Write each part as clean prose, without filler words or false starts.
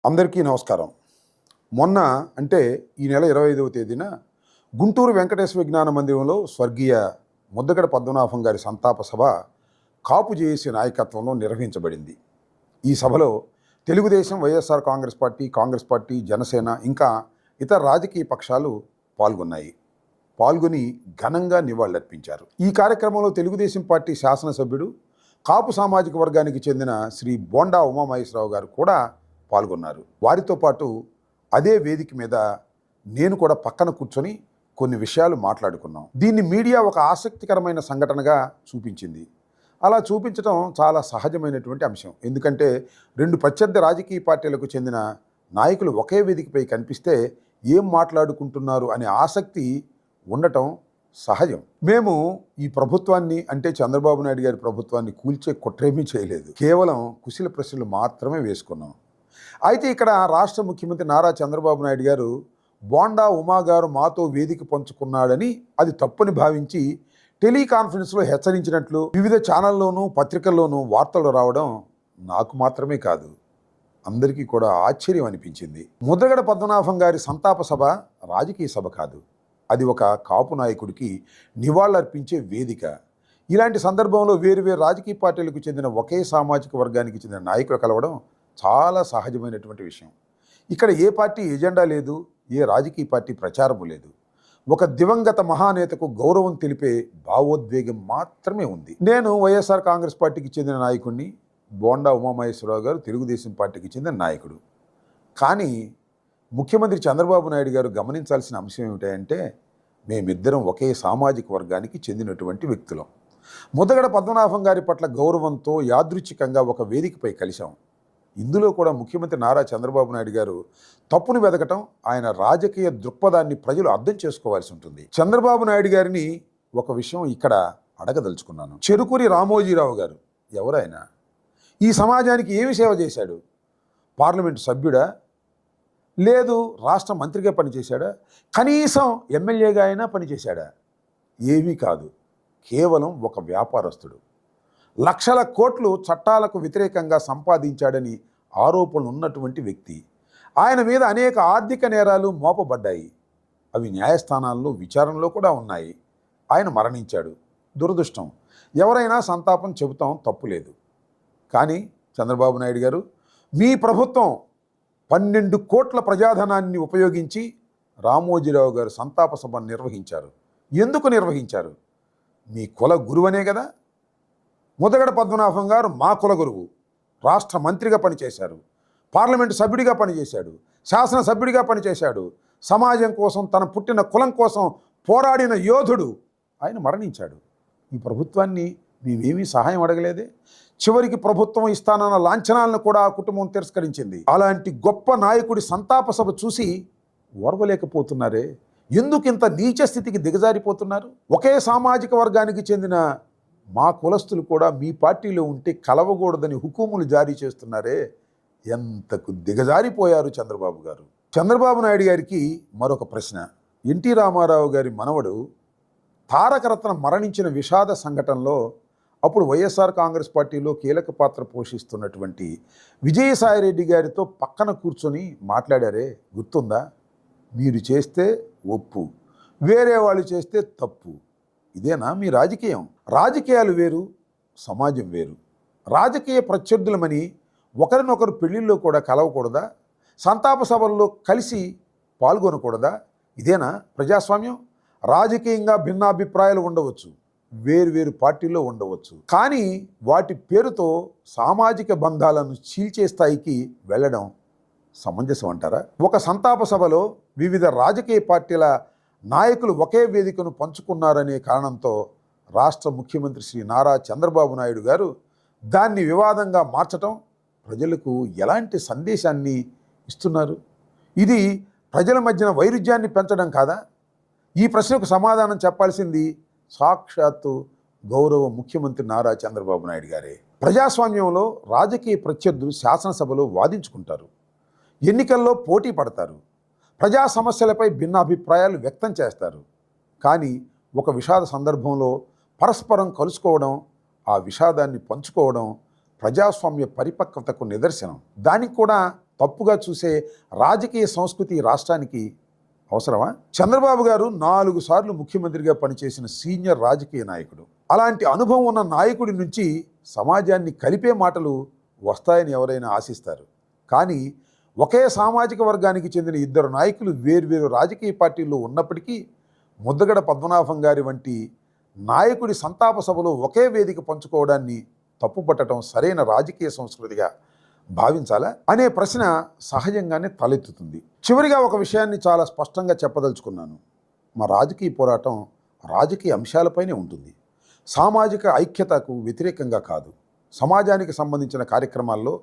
అందరికీ నమస్కారం. మొన్న అంటే ఈ నెల 25వ తేదీన గుంటూరు వెంకటేశ్వర విజ్ఞాన మందిరంలో స్వర్గీయ ముద్దగడ పద్మనాభం గారి సంతాప సభ కాపు జేఏసీ నాయకత్వంలో నిర్వహించబడింది. ఈ సభలో తెలుగుదేశం, వైఎస్ఆర్ కాంగ్రెస్ పార్టీ, జనసేన ఇంకా ఇతర రాజకీయ పక్షాలు పాల్గొని ఘనంగా నివాళులర్పించారు. ఈ కార్యక్రమంలో తెలుగుదేశం పార్టీ శాసనసభ్యుడు, కాపు సామాజిక వర్గానికి చెందిన శ్రీ బోండా ఉమామహేశ్వరరావు గారు కూడా పాల్గొన్నారు. వారితో పాటు అదే వేదిక మీద నేను కూడా పక్కన కూర్చొని కొన్ని విషయాలు మాట్లాడుకున్నాం. దీన్ని మీడియా ఒక ఆసక్తికరమైన సంఘటనగా చూపించింది. అలా చూపించడం చాలా సహజమైనటువంటి అంశం. ఎందుకంటే రెండు ప్రత్యర్థి రాజకీయ పార్టీలకు చెందిన నాయకులు ఒకే వేదికపై కనిపిస్తే ఏం మాట్లాడుకుంటున్నారు అనే ఆసక్తి ఉండటం సహజం. మేము ఈ ప్రభుత్వాన్ని అంటే చంద్రబాబు నాయుడు గారి ప్రభుత్వాన్ని కూల్చే కుట్రేమీ చేయలేదు. కేవలం కుశల ప్రశ్నలు మాత్రమే వేసుకున్నాం. అయితే ఇక్కడ రాష్ట్ర ముఖ్యమంత్రి నారా చంద్రబాబు నాయుడు గారు బోండా ఉమా గారు మాతో వేదిక పంచుకున్నాడని అది తప్పని భావించి టెలికాన్ఫరెన్స్లో హెచ్చరించినట్లు వివిధ ఛానల్లోనూ పత్రికల్లోనూ వార్తలు రావడం నాకు మాత్రమే కాదు, అందరికీ కూడా ఆశ్చర్యం అనిపించింది. ముద్దగడ పద్మనాభం గారి సంతాప సభ రాజకీయ సభ కాదు, అది ఒక కాపు నాయకుడికి నివాళులర్పించే వేదిక. ఇలాంటి సందర్భంలో వేరు రాజకీయ పార్టీలకు చెందిన ఒకే సామాజిక వర్గానికి చెందిన నాయకులు కలవడం చాలా సహజమైనటువంటి విషయం. ఇక్కడ ఏ పార్టీ ఎజెండా లేదు, ఏ రాజకీయ పార్టీ ప్రచారము లేదు. ఒక దివంగత మహానేతకు గౌరవం తెలిపే భావోద్వేగం మాత్రమే ఉంది. నేను వైఎస్ఆర్ కాంగ్రెస్ పార్టీకి చెందిన నాయకుడిని, బోండా ఉమామహేశ్వరరావు గారు తెలుగుదేశం పార్టీకి చెందిన నాయకుడు. కానీ ముఖ్యమంత్రి చంద్రబాబు నాయుడు గారు గమనించాల్సిన అంశం ఏమిటంటే మేమిద్దరం ఒకే సామాజిక వర్గానికి చెందినటువంటి వ్యక్తులం. ముద్దగడ పద్మనాభం గారి పట్ల గౌరవంతో యాదృచ్ఛికంగా ఒక వేదికపై కలిశాం. ఇందులో కూడా ముఖ్యమంత్రి నారా చంద్రబాబు నాయుడు గారు తప్పును వెదకటం, ఆయన రాజకీయ దృక్పథాన్ని ప్రజలు అర్థం చేసుకోవాల్సి ఉంటుంది. చంద్రబాబు నాయుడు గారిని ఒక విషయం ఇక్కడ అడగదలుచుకున్నాను. చెరుకూరి రామోజీరావు గారు ఎవరైనా ఈ సమాజానికి ఏమి సేవ చేశాడు? పార్లమెంటు సభ్యుడా? లేదు రాష్ట్ర మంత్రిగా పనిచేశాడా? కనీసం ఎమ్మెల్యేగా అయినా పనిచేశాడా? ఏమీ కాదు, కేవలం ఒక వ్యాపారస్తుడు. లక్షల కోట్లు చట్టాలకు వ్యతిరేకంగా సంపాదించాడని ఆరోపణలు ఉన్నటువంటి వ్యక్తి. ఆయన మీద అనేక ఆర్థిక నేరాలు మోపబడ్డాయి. అవి న్యాయస్థానాల్లో విచారణలో కూడా ఉన్నాయి. ఆయన మరణించాడు. దురదృష్టం. ఎవరైనా సంతాపం చెబుతాం, తప్పులేదు. కానీ చంద్రబాబు నాయుడు గారు, మీ ప్రభుత్వం 12 కోట్ల ప్రజాధనాన్ని ఉపయోగించి రామోజీరావు గారు సంతాప సభ నిర్వహించారు. ఎందుకు నిర్వహించారు? మీ కుల గురువనే కదా. ముద్దగడ పద్మనాభం గారు మా కుల గురువు. రాష్ట్ర మంత్రిగా పనిచేశారు, పార్లమెంటు సభ్యుడిగా పనిచేశాడు, శాసనసభ్యుడిగా పనిచేశాడు. సమాజం కోసం, తన పుట్టిన కులం కోసం పోరాడిన యోధుడు. ఆయన మరణించాడు. ఈ ప్రభుత్వాన్ని మేమేమీ సహాయం అడగలేదే. చివరికి ప్రభుత్వం ఇస్తానన్న లాంఛనాలను కూడా ఆ కుటుంబం తిరస్కరించింది. అలాంటి గొప్ప నాయకుడి సంతాప సభ చూసి ఓర్వలేకపోతున్నారే. ఎందుకు ఇంత నీచ స్థితికి దిగజారిపోతున్నారు? ఒకే సామాజిక వర్గానికి చెందిన మా కులస్తులు కూడా మీ పార్టీలో ఉంటే కలవకూడదని హుకుములు జారీ చేస్తున్నారే. ఎంతకు దిగజారిపోయారు చంద్రబాబు గారు. చంద్రబాబు నాయుడు గారికి మరొక ప్రశ్న. ఎన్టీ రామారావు గారి మనవడు తారకరత్న మరణించిన విషాద సంఘటనలో అప్పుడు వైఎస్ఆర్ కాంగ్రెస్ పార్టీలో కీలక పాత్ర పోషిస్తున్నటువంటి విజయసాయిరెడ్డి గారితో పక్కన కూర్చొని మాట్లాడారే, గుర్తుందా? మీరు చేస్తే ఒప్పు, వేరే వాళ్ళు చేస్తే తప్పు. ఇదేనా మీ రాజకీయం? రాజకీయాలు వేరు, సమాజం వేరు. రాజకీయ ప్రత్యర్థులమని ఒకరినొకరు పెళ్లిల్లో కూడా కలవకూడదా? సంతాప సభల్లో కలిసి పాల్గొనకూడదా? ఇదేనా ప్రజాస్వామ్యం? రాజకీయంగా భిన్నాభిప్రాయాలు ఉండవచ్చు, వేరు పార్టీల్లో ఉండవచ్చు, కానీ వాటి పేరుతో సామాజిక బంధాలను చీల్చే స్థాయికి వెళ్ళడం సమంజసం అంటారా? ఒక సంతాప సభలో వివిధ రాజకీయ పార్టీల నాయకులు ఒకే వేదికను పంచుకున్నారనే కారణంతో రాష్ట్ర ముఖ్యమంత్రి శ్రీ నారా చంద్రబాబు నాయుడు గారు దాన్ని వివాదంగా మార్చటం ప్రజలకు ఎలాంటి సందేశాన్ని ఇస్తున్నారు? ఇది ప్రజల మధ్యన వైరుధ్యాన్ని పెంచడం కాదా? ఈ ప్రశ్నకు సమాధానం చెప్పాల్సింది సాక్షాత్తు గౌరవ ముఖ్యమంత్రి నారా చంద్రబాబు నాయుడు గారే. ప్రజాస్వామ్యంలో రాజకీయ ప్రత్యర్థులు శాసనసభలో వాదించుకుంటారు, ఎన్నికల్లో పోటీ పడతారు, ప్రజా సమస్యలపై భిన్నాభిప్రాయాలు వ్యక్తం చేస్తారు. కానీ ఒక విషాద సందర్భంలో పరస్పరం కలుసుకోవడం, ఆ విషాదాన్ని పంచుకోవడం ప్రజాస్వామ్య పరిపక్వతకు నిదర్శనం. దానికి కూడా తప్పుగా చూసే రాజకీయ సంస్కృతి ఈ రాష్ట్రానికి అవసరమా? చంద్రబాబు గారు 4 సార్లు ముఖ్యమంత్రిగా పనిచేసిన సీనియర్ రాజకీయ నాయకుడు. అలాంటి అనుభవం ఉన్న నాయకుడి నుంచి సమాజాన్ని కలిపే మాటలు వస్తాయని ఎవరైనా ఆశిస్తారు. కానీ ఒకే సామాజిక వర్గానికి చెందిన ఇద్దరు నాయకులు వేర్వేరు రాజకీయ పార్టీల్లో ఉన్నప్పటికీ ముద్దగడ పద్మనాభం గారి వంటి నాయకుడి సంతాప సభలో ఒకే వేదిక పంచుకోవడాన్ని తప్పుపట్టడం సరైన రాజకీయ సంస్కృతిగా భావించాలా అనే ప్రశ్న సహజంగానే తలెత్తుతుంది. చివరిగా ఒక విషయాన్ని చాలా స్పష్టంగా చెప్పదలుచుకున్నాను. మా రాజకీయ పోరాటం రాజకీయ అంశాలపైనే ఉంటుంది. సామాజిక ఐక్యతకు వ్యతిరేకంగా కాదు. సమాజానికి సంబంధించిన కార్యక్రమాల్లో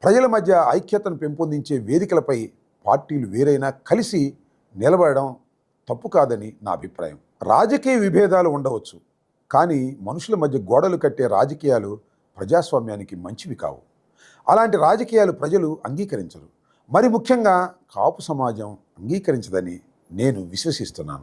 ప్రజల మధ్య ఐక్యతను పెంపొందించే వేదికలపై పార్టీలు వేరైనా కలిసి నిలబడడం తప్పు కాదని నా అభిప్రాయం. రాజకీయ విభేదాలు ఉండవచ్చు, కానీ మనుషుల మధ్య గోడలు కట్టే రాజకీయాలు ప్రజాస్వామ్యానికి మంచివి కావు. అలాంటి రాజకీయాలు ప్రజలు అంగీకరించరు. మరి ముఖ్యంగా కాపు సమాజం అంగీకరించదని నేను విశ్వసిస్తున్నాను.